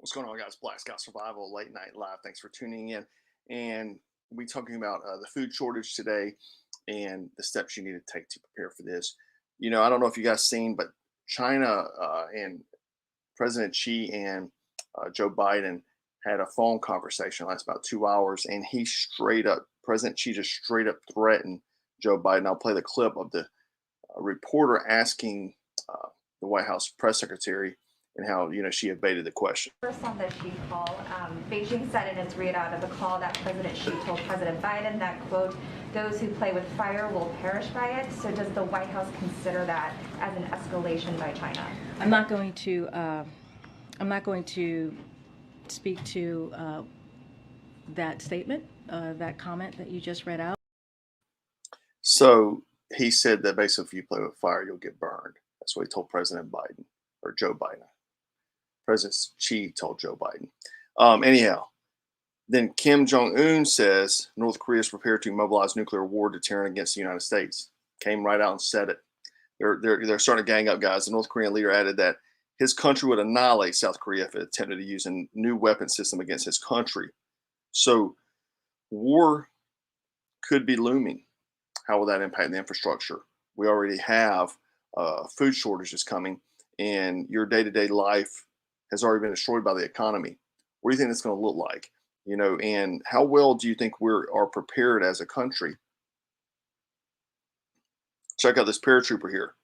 What's going on, guys? Black Scout Survival Late Night Live. Thanks for tuning in. And we talking about the food shortage today and the steps you need to take to prepare for this. I don't know if you guys seen, but China and President Xi and Joe Biden had a phone conversation last about 2 hours, and President Xi just straight up threatened Joe Biden. I'll play the clip of the reporter asking the White House press secretary and how she evaded the question. First on the Xi call, Beijing said in its readout of the call that President Xi told President Biden that, quote, those who play with fire will perish by it. So does the White House consider that as an escalation by China? I'm not going to speak to that statement, that comment that you just read out. So he said that basically if you play with fire, you'll get burned. That's what he told President Biden, or Joe Biden. President Xi told Joe Biden. Anyhow, then Kim Jong-un says North Korea is prepared to mobilize nuclear war deterrent against the United States. Came right out and said it. They're starting to gang up, guys. The North Korean leader added that his country would annihilate South Korea if it attempted to use a new weapon system against his country. So war could be looming. How will that impact the infrastructure? We already have food shortages coming, and your day-to-day life has already been destroyed by the economy. What do you think it's going to look like? And how well do you think we are prepared as a country? Check out this paratrooper here.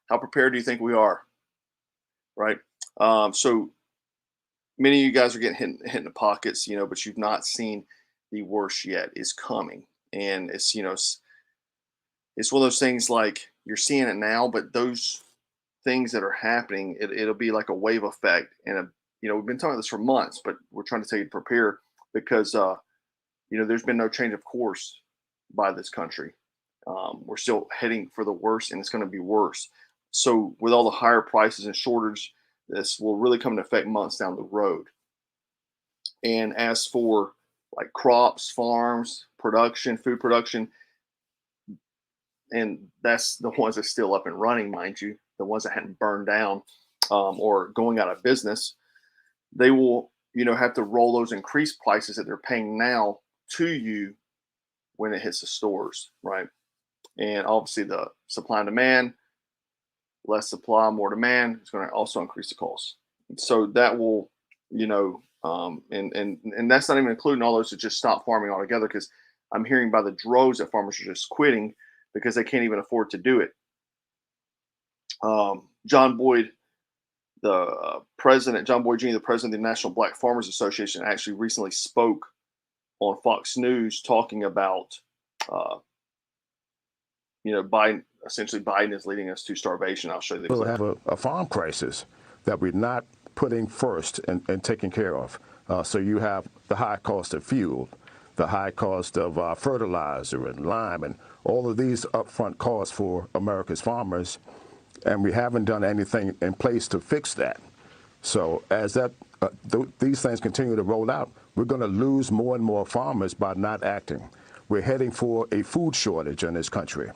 How prepared do you think we are? Right? So many of you guys are getting hit in the pockets, but you've not seen the worst yet. Is coming. And it's one of those things like you're seeing it now, but those things that are happening, it'll be like a wave effect. And we've been talking about this for months, but we're trying to tell you to prepare because there's been no change of course by this country. We're still heading for the worst, and it's going to be worse. So with all the higher prices and shortage, this will really come into effect months down the road. And as for like crops, farms, production, food production, and that's the ones that's still up and running, mind you, the ones that hadn't burned down or going out of business, they will, have to roll those increased prices that they're paying now to you when it hits the stores, right? And obviously the supply and demand, less supply, more demand, is going to also increase the cost. So that will, and that's not even including all those that just stop farming altogether, because I'm hearing by the droves that farmers are just quitting because they can't even afford to do it. John Boyd, John Boyd Jr., the president of the National Black Farmers Association, actually recently spoke on Fox News talking about, Biden is leading us to starvation. I'll show you the clip. We'll have a farm crisis that we're not putting first and taking care of. So you have the high cost of fuel, the high cost of fertilizer and lime, and all of these upfront costs for America's farmers, and we haven't done anything in place to fix that. So as these things continue to roll out, we're going to lose more and more farmers by not acting. We're heading for a food shortage in this country,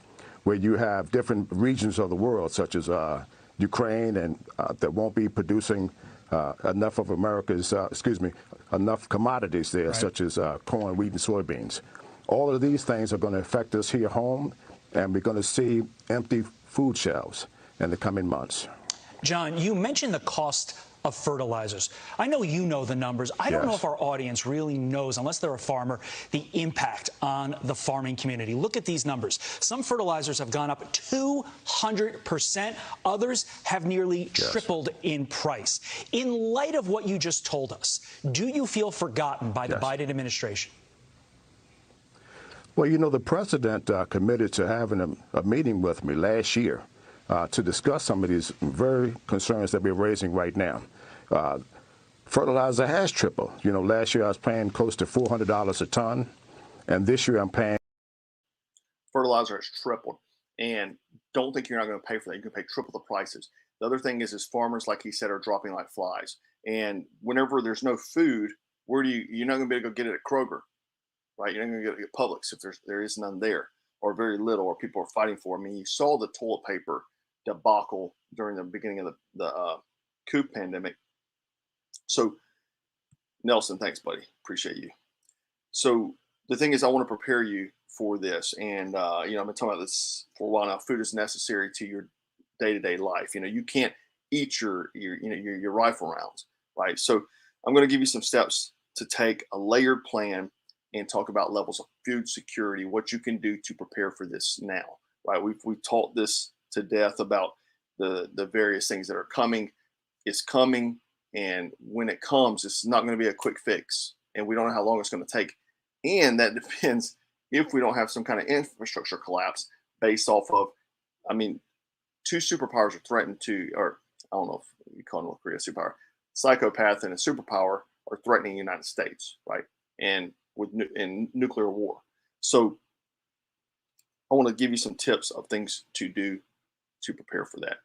where you have different regions of the world, such as Ukraine, and that won't be producing enough of enough commodities there, right, such as corn, wheat, and soybeans. All of these things are going to affect us here home, and we're going to see empty food shelves in the coming months. John, you mentioned the cost of fertilizers. I know you know the numbers. I don't know if our audience really knows, unless they're a farmer, the impact on the farming community. Look at these numbers. Some fertilizers have gone up 200%. Others have nearly tripled in price. In light of what you just told us, do you feel forgotten by the Biden administration? Well, the president committed to having a meeting with me last year to discuss some of these very concerns that we're raising right now. Fertilizer has tripled. Last year I was paying close to $400 a ton, and this year I'm paying. Fertilizer has tripled, and don't think you're not going to pay for that. You can pay triple the prices. The other thing is farmers, like he said, are dropping like flies. And whenever there's no food, you're not going to be able to go get it at Kroger, right? You're not going to get it at Publix if there is none there, or very little, or people are fighting for. I mean, you saw the toilet paper debacle during the beginning of the coup pandemic. So, Nelson, thanks, buddy. Appreciate you. So the thing is, I want to prepare you for this, and I've been talking about this for a while now. Food is necessary to your day-to-day life. You can't eat your rifle rounds, right? So I'm going to give you some steps to take a layered plan and talk about levels of food security, what you can do to prepare for this now, right? We've taught this to death about the various things that are coming. It's coming, and when it comes, it's not going to be a quick fix, and we don't know how long it's going to take. And that depends if we don't have some kind of infrastructure collapse based off of, two superpowers are threatened to, or I don't know if you call North Korea a superpower, psychopath and a superpower are threatening the United States, right? And in nuclear war. So I want to give you some tips of things to do to prepare for that.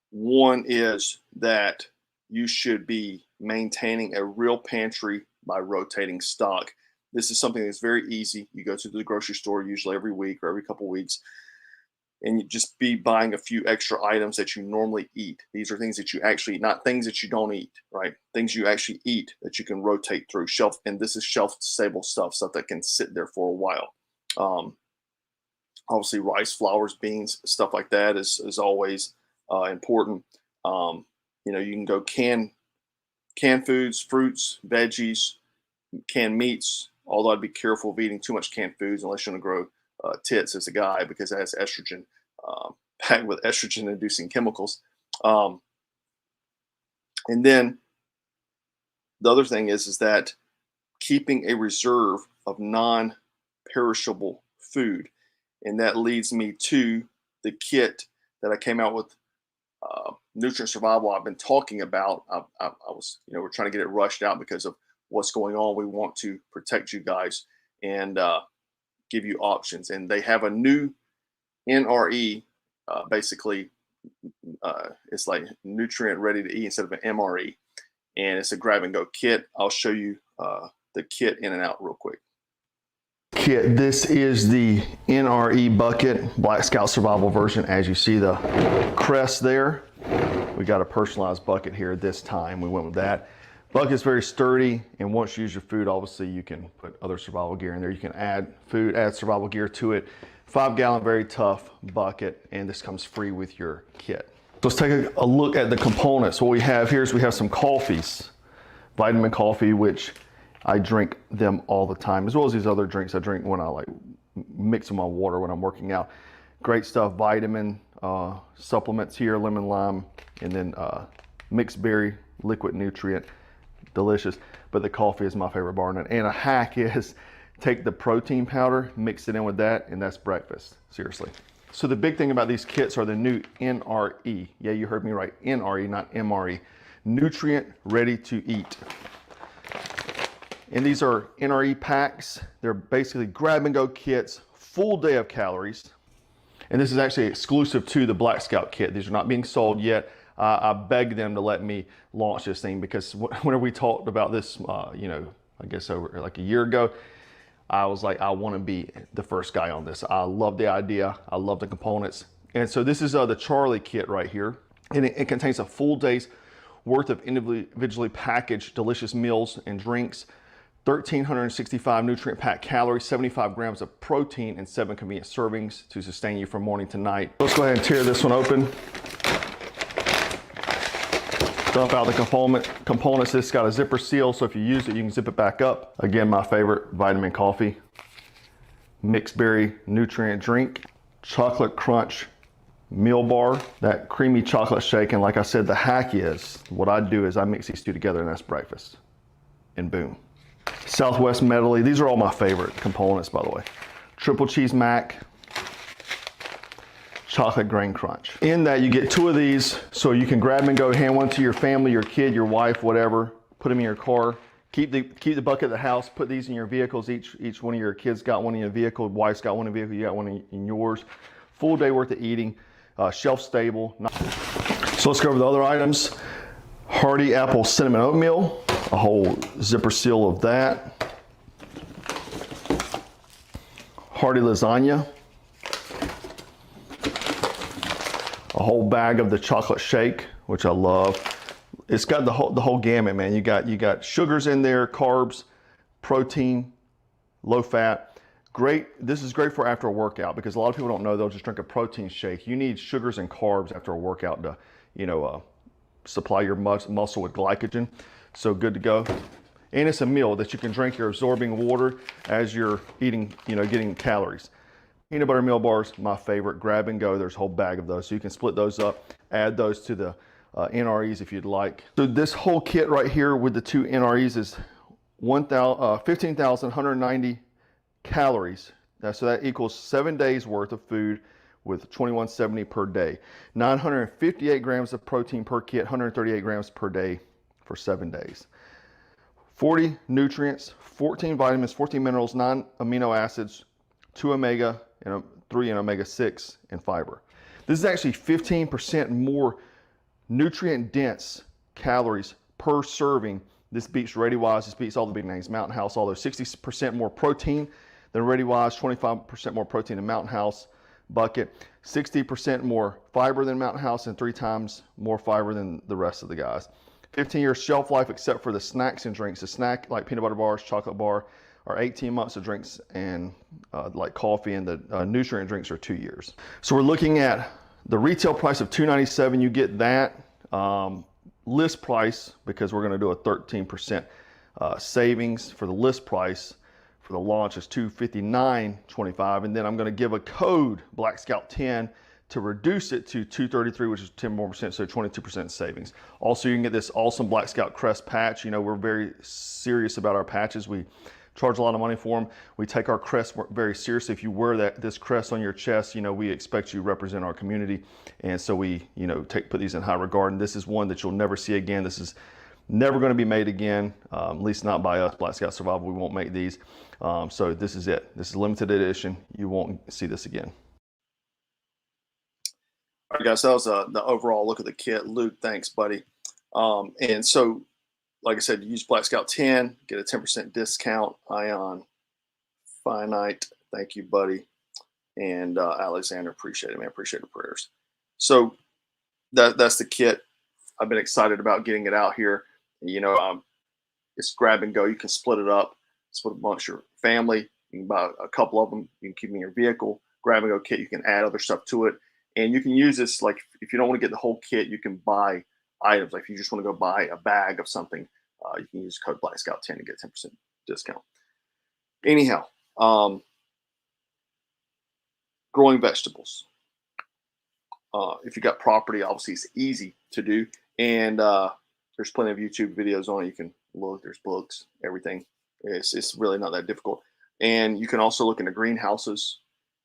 One is that you should be maintaining a real pantry by rotating stock. This is something that's very easy. You go to the grocery store usually every week or every couple of weeks, and you just be buying a few extra items that you normally eat. These are things that you actually eat, not things that you don't eat, right? Things you actually eat that you can rotate through shelf. And this is shelf stable stuff that can sit there for a while. Obviously rice, flours, beans, stuff like that is always important. You can go canned foods, fruits, veggies, canned meats, although I'd be careful of eating too much canned foods unless you're going to grow tits as a guy, because it has estrogen, packed with estrogen inducing chemicals. And then the other thing is that keeping a reserve of non-perishable food. And that leads me to the kit that I came out with, Nutrient Survival. I've been talking about. I was, we're trying to get it rushed out because of what's going on. We want to protect you guys and give you options. And they have a new NRE, basically, it's like nutrient ready to eat instead of an MRE. And it's a grab and go kit. I'll show you the kit in and out real quick. Kit. This is the NRE bucket, Black Scout Survival version. As you see the crest there, we got a personalized bucket here this time. We went with that. Bucket's very sturdy, and once you use your food, obviously you can put other survival gear in there. You can add food, add survival gear to it. 5-gallon, very tough bucket, and this comes free with your kit. So let's take a look at the components. What we have here is we have some coffees, vitamin coffee, which I drink them all the time, as well as these other drinks I drink when I mix in my water when I'm working out. Great stuff, vitamin supplements here, lemon lime, and then mixed berry liquid nutrient, delicious. But the coffee is my favorite bar none. And a hack is take the protein powder, mix it in with that, and that's breakfast, seriously. So the big thing about these kits are the new NRE. Yeah, you heard me right, NRE, not MRE. Nutrient Ready to Eat. And these are NRE packs. They're basically grab and go kits, full day of calories. And this is actually exclusive to the Black Scout kit. These are not being sold yet. I begged them to let me launch this thing because whenever we talked about this, I guess over like a year ago, I was like, I want to be the first guy on this. I love the idea. I love the components. And so this is the Charlie kit right here. And it contains a full day's worth of individually packaged delicious meals and drinks, 1,365 nutrient-packed calories, 75 grams of protein, and 7 convenient servings to sustain you from morning to night. Let's go ahead and tear this one open. Dump out the components. This got a zipper seal, so if you use it, you can zip it back up. Again, my favorite, vitamin coffee, mixed berry nutrient drink, chocolate crunch meal bar, that creamy chocolate shake. And like I said, the hack is, what I do is I mix these two together and that's breakfast. And boom. Southwest medley. These are all my favorite components, by the way. Triple cheese mac, chocolate grain crunch. In that you get 2 of these, so you can grab and go, hand one to your family, your kid, your wife, whatever. Put them in your car. Keep the bucket at the house. Put these in your vehicles. Each one of your kids got one in your vehicle. Wife's got one in your vehicle. You got one in yours. Full day worth of eating. Shelf stable. So let's go over the other items. Hearty apple cinnamon oatmeal. A whole zipper seal of that. Hearty lasagna. A whole bag of the chocolate shake, which I love. it's got the whole gamut, man. You got sugars in there, carbs, protein, low fat. Great. This is great for after a workout, because a lot of people don't know they'll just drink a protein shake. You need sugars and carbs after a workout to, supply your muscle with glycogen. So good to go. And it's a meal that you can drink. You're absorbing water as you're eating, getting calories. Peanut butter meal bars, my favorite. Grab and go. There's a whole bag of those. So you can split those up, add those to the NREs if you'd like. So this whole kit right here with the 2 NREs is 15,190 calories. So that equals 7 days worth of food with 2170 per day. 958 grams of protein per kit, 138 grams per day for 7 days. 40 nutrients, 14 vitamins, 14 minerals, 9 amino acids, 2 omega, and 3 and omega-6 and fiber. This is actually 15% more nutrient dense calories per serving. This beats ReadyWise, this beats all the big names, Mountain House, all those. 60% more protein than ReadyWise, 25% more protein than Mountain House bucket, 60% more fiber than Mountain House, and 3 times more fiber than the rest of the guys. 15-year shelf life except for the snacks and drinks. A snack like peanut butter bars, chocolate bar, are 18 months of drinks, and like coffee and the nutrient drinks are 2 years. So we're looking at the retail price of $297. You get that list price, because we're going to do a 13% savings for the list price. For the launch is $259.25, and then I'm going to give a code Black Scout 10 to reduce it to $233, which is 10 more percent, so 22% savings. Also, you can get this awesome Black Scout crest patch. We're very serious about our patches. We charge a lot of money for them. We take our crest very seriously. If you wear this crest on your chest, we expect you to represent our community, and so we, put these in high regard. And this is one that you'll never see again. This is never going to be made again, at least not by us, Black Scout Survival. We won't make these. So this is it. This is limited edition. You won't see this again. All right, guys, that was the overall look at the kit. Luke, thanks, buddy. And so, like I said, use Black Scout 10, get a 10% discount. Ion Finite, thank you, buddy. And Alexander, appreciate it, man. Appreciate the prayers. So that's the kit. I've been excited about getting it out here. It's grab and go. You can split it up, split amongst your family. You can buy a couple of them. You can keep them in your vehicle. Grab and go kit. You can add other stuff to it, and you can use this. Like if you don't want to get the whole kit, you can buy items. Like if you just want to go buy a bag of something, you can use code Black Scout 10 to get 10% discount. Anyhow, growing vegetables. If you got property, obviously it's easy to do, and there's plenty of YouTube videos on it. You can look. There's books, everything. It's really not that difficult. And you can also look into greenhouses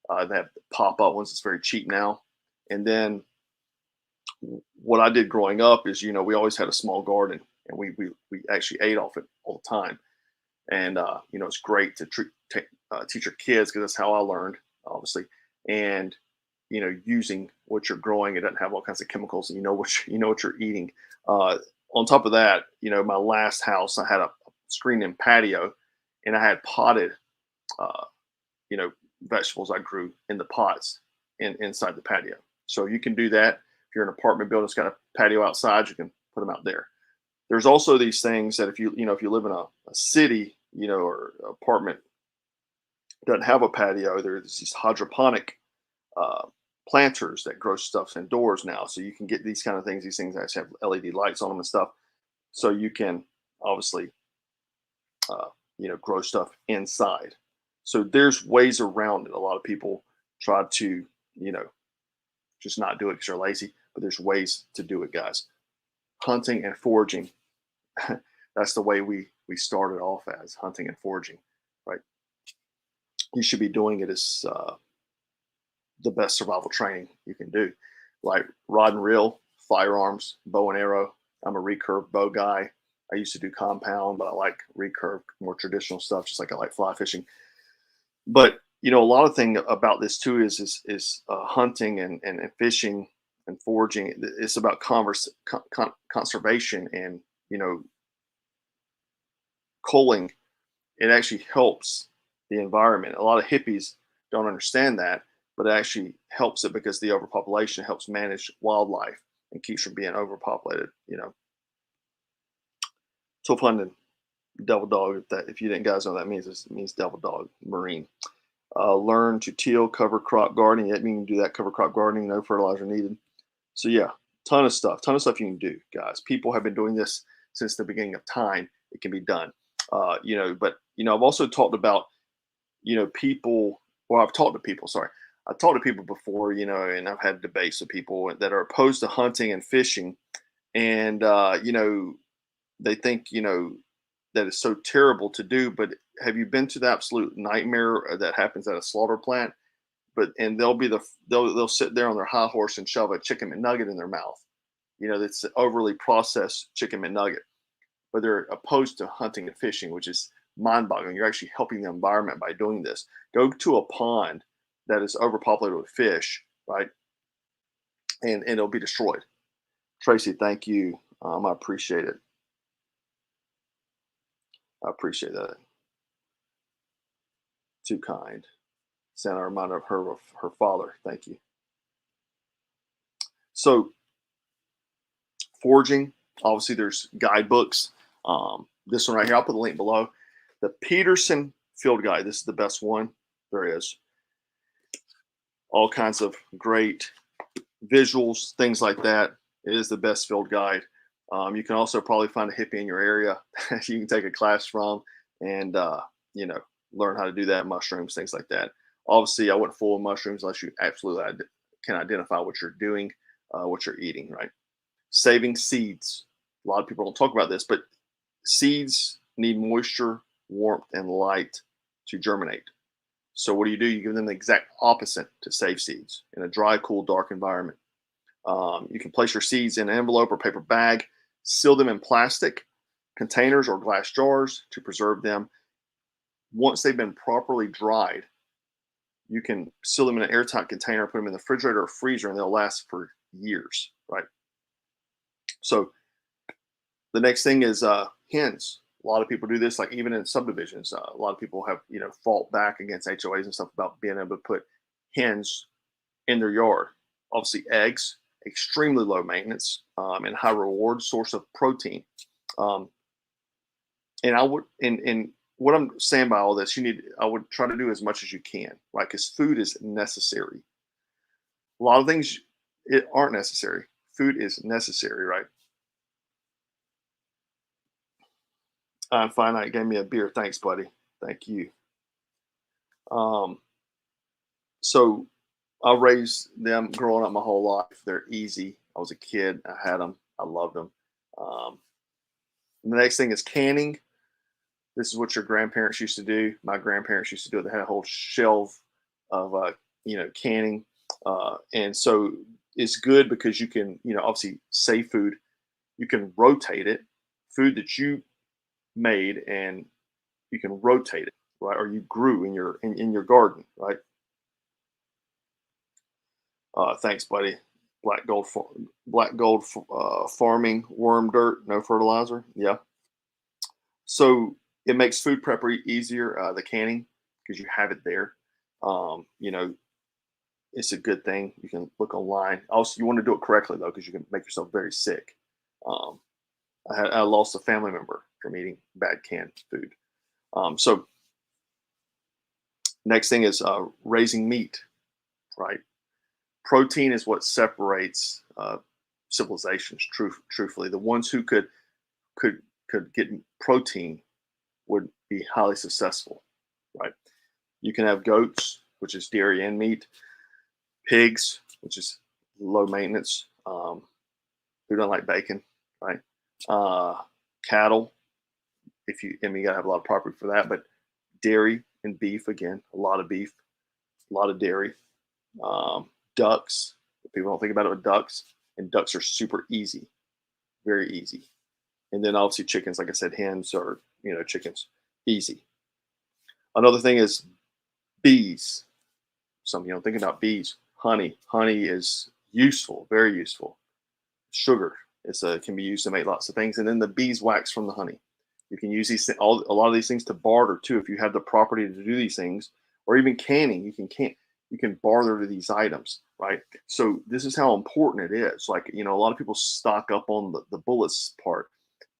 that have pop-up ones. It's very cheap now. And then what I did growing up is, we always had a small garden, and we actually ate off it all the time. And it's great to teach your kids, because that's how I learned, obviously. And using what you're growing, it doesn't have all kinds of chemicals, and you know what you're eating. On top of that, my last house, I had a screened-in patio, and I had potted, vegetables I grew in the pots inside the patio. So you can do that. If you're in an apartment building that's got a patio outside, you can put them out there. There's also these things that if you live in a city, or apartment doesn't have a patio, there's these hydroponic planters that grow stuff indoors now. So you can get these kind of things. These things actually have LED lights on them and stuff. So you can obviously, grow stuff inside. So there's ways around it. A lot of people try to, just not do it because they're lazy, but there's ways to do it, guys. Hunting and foraging. That's the way we started off, as hunting and foraging, right? You should be doing it as the best survival training you can do. Like rod and reel, firearms, bow and arrow. I'm a recurve bow guy. I used to do compound, but I like recurve, more traditional stuff, just like I like fly fishing. But a lot of thing about this too is hunting and fishing and foraging. It's about conservation and culling. It actually helps the environment. A lot of hippies don't understand that, but it actually helps it, because the overpopulation helps manage wildlife and keeps from being overpopulated. London, devil dog. If you didn't guys know what that means, it means devil dog, Marine. Learn to till, cover crop gardening. That means you can do that cover crop gardening, no fertilizer needed. So yeah, ton of stuff you can do, guys. People have been doing this since the beginning of time. It can be done. But I've also talked about, people, well, I've talked to people, sorry. I've talked to people before, and I've had debates with people that are opposed to hunting and fishing. And, they think, that it's so terrible to do. But have you been to the absolute nightmare that happens at a slaughter plant? And they'll sit there on their high horse and shove a chicken McNugget in their mouth. That's overly processed chicken McNugget. But they're opposed to hunting and fishing, which is mind-boggling. You're actually helping the environment by doing this. Go to a pond that is overpopulated with fish, right? And it'll be destroyed. Tracy, thank you. I appreciate it. I appreciate that. Too kind. Sent a reminder of her father. Thank you. So, foraging. Obviously, there's guidebooks. This one right here, I'll put the link below. The PETERSON Field Guide. This is the best one there is. All kinds of great visuals, things like that. It is the best field guide. You can also probably find a hippie in your area that you can take a class from and, learn how to do that, mushrooms, things like that. Obviously, I wouldn't fool with mushrooms unless you absolutely can identify what you're doing, what you're eating, right? Saving seeds. A lot of people don't talk about this, but seeds need moisture, warmth, and light to germinate. So what do? You give them the exact opposite to save seeds in a dry, cool, dark environment. You can place your seeds in an envelope or paper bag, seal them in plastic containers or glass jars to preserve them. Once they've been properly dried, you can seal them in an airtight container, put them in the refrigerator or freezer, and they'll last for years, right? So the next thing is hens. A lot of people do this, like even in subdivisions. A lot of people have, fought back against HOAs and stuff about being able to put hens in their yard. Obviously, eggs, extremely low maintenance and high reward source of protein. And what I'm saying by all this, I would try to do as much as you can, right? Because food is necessary. A lot of things aren't necessary. Food is necessary, right? Finite gave me a beer. Thanks, buddy. Thank you. So I raised them growing up my whole life. They're easy. I was a kid. I had them. I loved them. The next thing is canning. This is what your grandparents used to do. My grandparents used to do it. They had a whole shelf of, canning. And so it's good because you can, obviously save food. You can rotate it. Food that you made, and you can rotate it, right? Or you grew in your garden, right? Thanks, buddy. Black gold farming, worm dirt, no fertilizer. Yeah. So it makes food prep easier, the canning, because you have it there. It's a good thing. You can look online. Also, you want to do it correctly though, because you can make yourself very sick. I lost a family member from eating bad canned food. So next thing is raising meat, right? Protein is what separates civilizations. Truthfully, the ones who could get protein would be highly successful, right? You can have goats, which is dairy and meat, pigs, which is low maintenance, who don't like bacon, right? Cattle, you gotta have a lot of property for that, but dairy and beef, again, a lot of beef, a lot of dairy. Ducks, people don't think about it with ducks, and ducks are super easy, very easy. And then obviously chickens, like I said, hens or chickens, easy. Another thing is bees. Something you don't think about bees. Honey is useful, very useful. Sugar can be used to make lots of things, and then the beeswax from the honey. You can use a lot of these things to barter too if you have the property to do these things, or even canning. You can barter these items, right? So this is how important it is. Like, a lot of people stock up on the bullets part,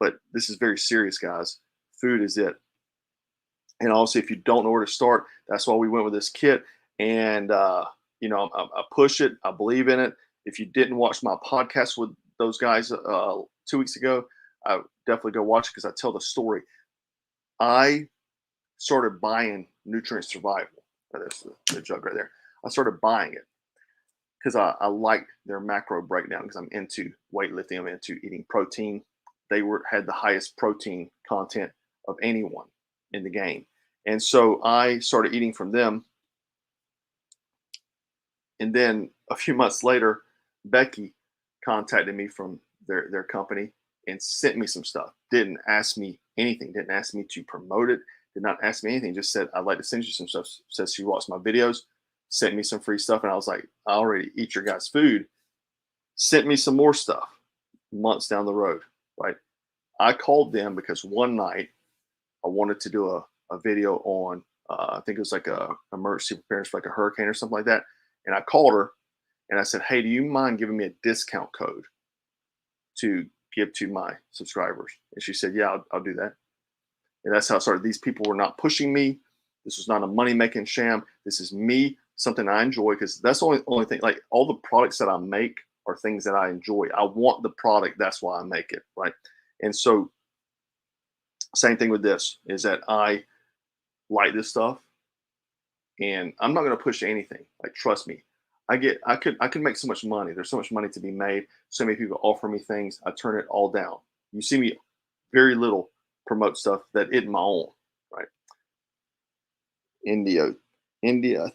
but this is very serious, guys. Food is it. And also, if you don't know where to start, that's why we went with this kit. And you know, I push it. I believe in it. If you didn't watch my podcast with those guys 2 weeks ago, I definitely go watch it because I tell the story. I started buying Nutrient Survival. There's the jug right there. I started buying it because I liked their macro breakdown because I'm into weightlifting. I'm into eating protein. They had the highest protein content of anyone in the game. And so I started eating from them. And then a few months later, Becky contacted me from their company and sent me some stuff. Didn't ask me anything. Didn't ask me to promote it. Did not ask me anything. Just said, I'd like to send you some stuff. Says she watched my videos, sent me some free stuff. And I was like, I already eat your guys' food. Sent me some more stuff months down the road, right? I called them because one night I wanted to do a video on, I think it was like a emergency preparedness for like a hurricane or something like that. And I called her and I said, hey, do you mind giving me a discount code to give to my subscribers? And she said, yeah, I'll do that. And that's how it started. These people were not pushing me. This was not a money-making sham. This is me, something I enjoy, because that's the only thing. Like, all the products that I make are things that I enjoy. I want the product. That's why I make it, right? And so same thing with this, is that I like this stuff and I'm not going to push anything. Like, trust me, I could make so much money. There's so much money to be made. So many people offer me things. I turn it all down. You see me very little promote stuff that isn't my own, right? India,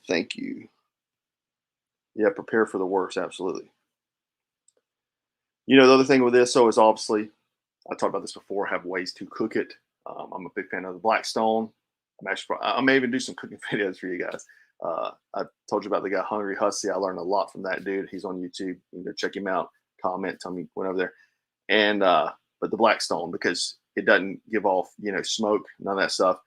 thank you. Yeah, prepare for the worst. Absolutely. You know, the other thing with this, though, is obviously, I talked about this before, have ways to cook it. I'm a big fan of the Blackstone. I may even do some cooking videos for you guys. I told you about the guy Hungry Hussy. I learned a lot from that dude. He's on YouTube. You can go check him out. Comment, tell me went over there. And but the Blackstone, because it doesn't give off, you know, smoke, none of that stuff.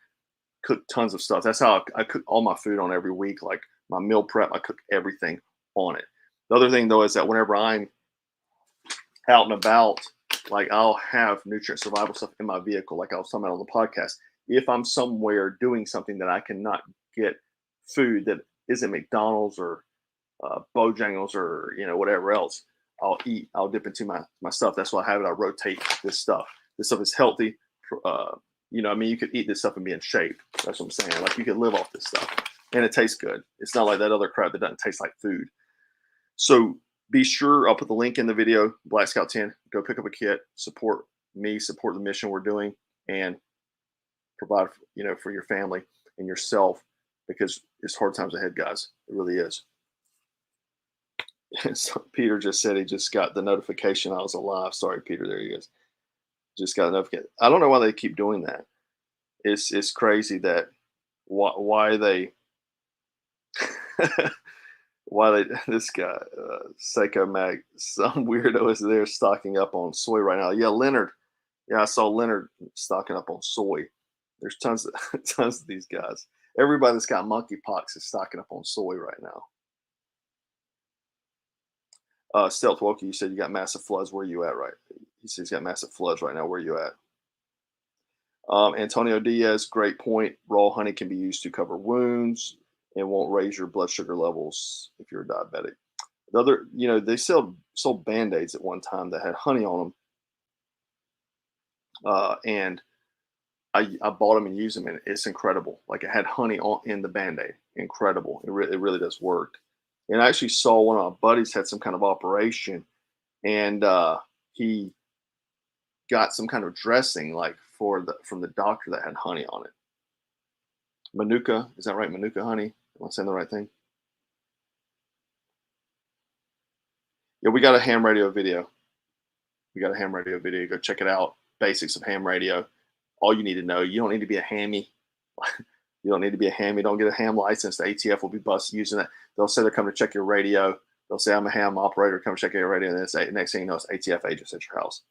Cook tons of stuff. That's how I cook all my food on every week. Like my meal prep, I cook everything on it. The other thing though is that whenever I'm out and about, like, I'll have nutrient survival stuff in my vehicle, like I was talking about on the podcast. If I'm somewhere doing something that I cannot get food that isn't McDonald's or Bojangles or, you know, whatever else, I'll dip into my stuff. That's why I have it. I rotate this stuff. This stuff is healthy. You know, I mean, you could eat this stuff and be in shape. That's what I'm saying. Like, you could live off this stuff and it tastes good. It's not like that other crap that doesn't taste like food. So be sure, I'll put the link in the video, Black Scout 10. Go pick up a kit, support me, support the mission we're doing, and provide, you know, for your family and yourself, because it's hard times ahead, guys. It really is. So Peter just said he just got the notification I was alive. Sorry, Peter. There he is. Just got a notification. I don't know why they keep doing that. It's crazy that why they this guy Seiko Mag, some weirdo is there stocking up on soy right now. Yeah, Leonard. Yeah, I saw Leonard stocking up on soy. There's tons of these guys. Everybody that's got monkeypox is stocking up on soy right now. Stealth Woki, you said you got massive floods. Where are you at, right? He says he's got massive floods right now. Where are you at? Antonio Diaz, great point. Raw honey can be used to cover wounds and won't raise your blood sugar levels if you're a diabetic. The other, you know, they sold Band-Aids at one time that had honey on them. And I bought them and used them, and it's incredible. Like, it had honey in the Band-Aid. Incredible. It really does work. And I actually saw one of my buddies had some kind of operation, and he got some kind of dressing, like, from the doctor that had honey on it. Manuka, is that right? Manuka honey? Am I saying the right thing? Yeah, we got a ham radio video. Go check it out. Basics of ham radio. All you need to know. You don't need to be a hammy. You don't need to be a hammy. Don't get a ham license. The ATF will be busted using that. They'll say they're coming to check your radio. They'll say, I'm a ham operator. Come check your radio. And then next thing you know, it's ATF agents at your house.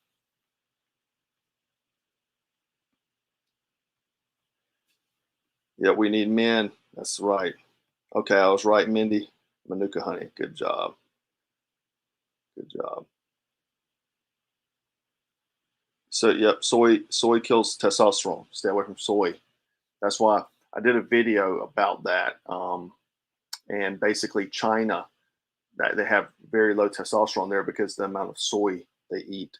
Yeah, we need men. That's right. Okay, I was right, Mindy. Manuka honey. Good job. Good job. So yep, soy kills testosterone. Stay away from soy. That's why I did a video about that. And basically, China, that they have very low testosterone there because of the amount of soy they eat.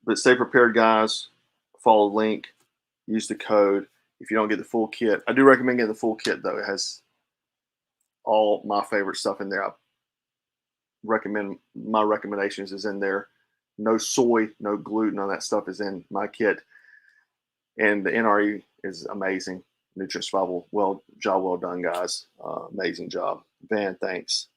But stay prepared, guys. Follow the link. Use the code. If you don't get the full kit, I do recommend getting the full kit though. It has all my favorite stuff in there. I recommend my recommendations is in there. No soy, no gluten, none of that stuff is in my kit. And the NRE is amazing. Nutrient survival, job well done, guys. Amazing job. Van, thanks.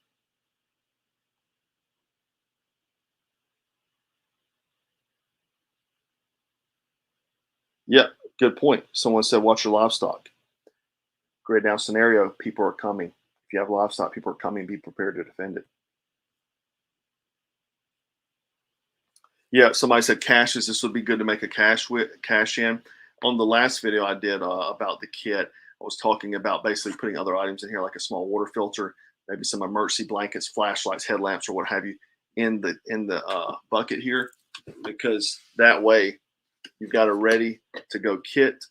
Yeah, good point. Someone said, watch your livestock. Great down scenario. People are coming. If you have livestock, people are coming. Be prepared to defend it. Yeah, somebody said caches. This would be good to make a cache in. On the last video I did about the kit, I was talking about basically putting other items in here, like a small water filter, maybe some emergency blankets, flashlights, headlamps, or what have you, in the bucket here, because that way you've got it ready to go kit.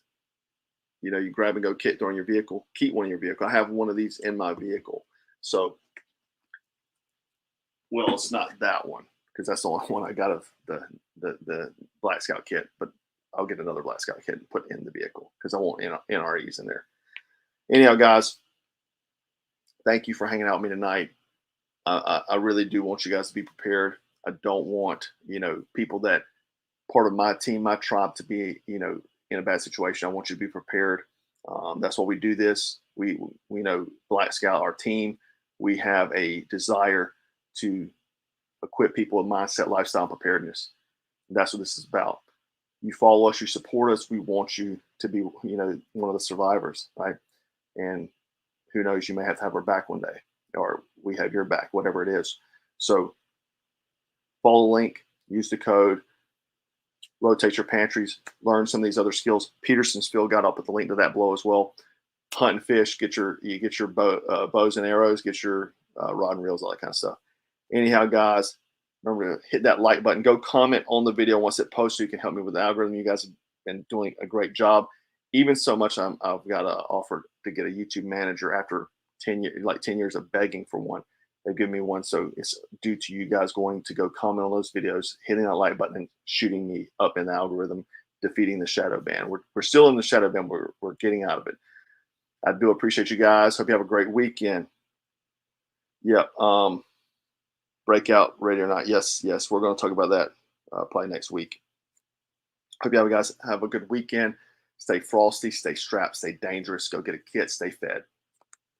You know, you grab and go kit during your vehicle. Keep one in your vehicle. I have one of these in my vehicle. So, well, it's not that one because that's the only one I got of the Black Scout kit. But I'll get another Black Scout kit and put in the vehicle because I want NREs in there. Anyhow, guys, thank you for hanging out with me tonight. I really do want you guys to be prepared. I don't want, people that part of my team, my tribe to be, in a bad situation. I want you to be prepared. That's why we do this. We know Black Scout, our team, we have a desire to equip people with mindset, lifestyle, and preparedness. That's what this is about. You follow us, you support us. We want you to be, one of the survivors, right? And who knows, you may have to have our back one day, or we have your back, whatever it is. So follow the link, use the code, rotate your pantries, learn some of these other skills. Peterson's field got up at the link to that below as well. Hunt and fish, get your bows and arrows, get your rod and reels, all that kind of stuff. Anyhow, guys, remember to hit that like button. Go comment on the video once it posts so you can help me with the algorithm. You guys have been doing a great job. Even so much, I've got an offer to get a YouTube manager after 10 years of begging for one. They give me one, so it's due to you guys going to go comment on those videos, hitting that like button, and shooting me up in the algorithm, defeating the shadow ban. We're still in the shadow ban. We're getting out of it. I do appreciate you guys. Hope you have a great weekend. Yep. Breakout ready or not? Yes. We're going to talk about that probably next week. Hope you guys have a good weekend. Stay frosty, stay strapped, stay dangerous. Go get a kit. Stay fed.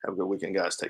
Have a good weekend, guys. Take care.